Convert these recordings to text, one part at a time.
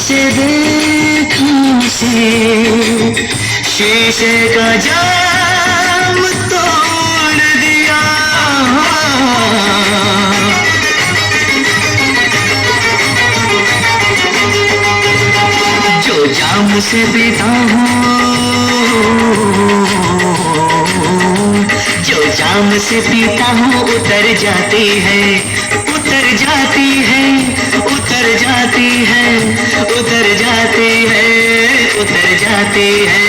से देखने से शीशे का जाम तोड़ दिया। जो जाम से पीता हूँ, जो जाम से पीता हूँ उतर जाती है, उतर जाती है, उतर जाती है, उतर जाती है, उतर जाती है।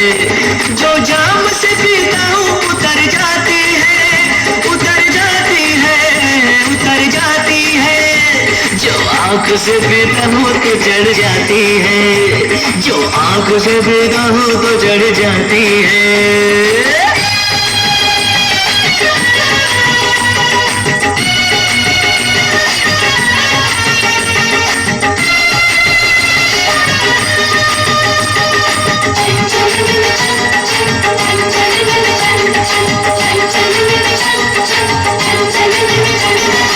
जो जाम से पीता हूँ उतर जाती है, उतर जाती है, उतर जाती है। जो आँख से पीता हूँ तो चढ़ जाती है, जो आँख से पीता हूँ तो चढ़ जाती है।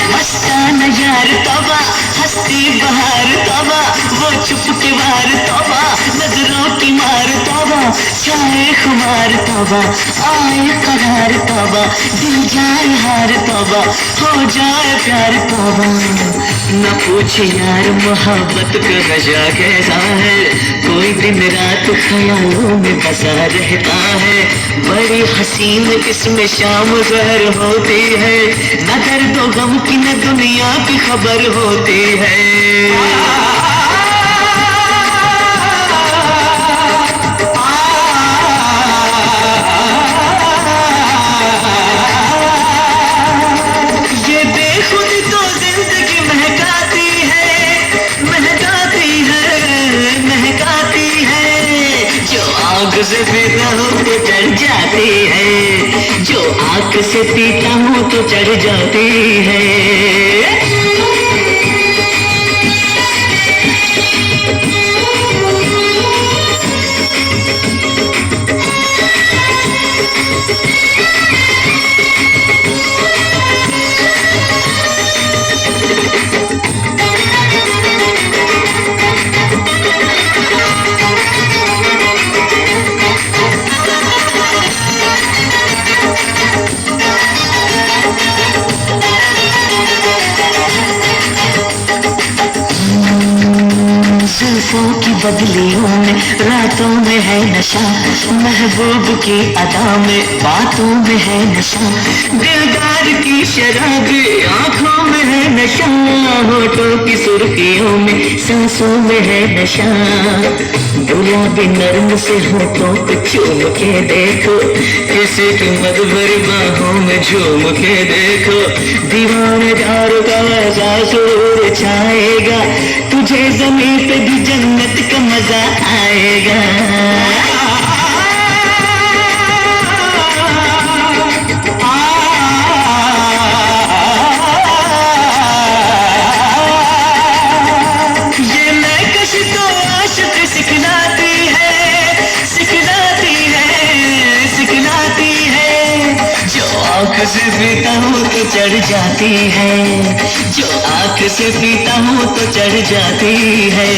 मस्ताना यार तौबा, हंसती बहार तौबा, वो चुपके वार तौबा, नजरों की मार तौबा, छाए खुमार तौबा, आए करार तौबा, दिल जाए हार तौबा, हो जाए प्यार तौबा। न पूछे यार मोहब्बत का नशा कैसा है, कोई दिन रात ख्यालों में बसा रहता है। बड़ी हसीन इसमें शाम जहर होती है, न दर्द गम की न दुनिया की खबर होती है। ये बेखुद तो जिंदगी महकाती है, महकाती है, महकाती है। जो आग से पीता हूँ तो चढ़ जाती है, जो आग से पीता हूँ तो चढ़ जाती है। जुल्फों की बदलियों में रातों में है नशा, महबूब की अदा में बातों में है नशा, दिलदार की शराबी आंखों में है नशा, होठों की सुर्खियों में सांसों में है नशा। गुलाबी नर्म से होठों पे चूम के देखो, किसी की मदभरी बाहों में झूम के देखो, दीवानेदार का ऐसा सुरूर छाएगा, तुझे ज़मीं पे भी जन्नत का मजा आएगा। ये महकश तो आशिक सिखलाती है, सिखलाती है, सिखलाती है। जो आँख से पीता हूँ तो चढ़ जाती है, जो आँख से पीता हूँ तो चढ़ जाती है।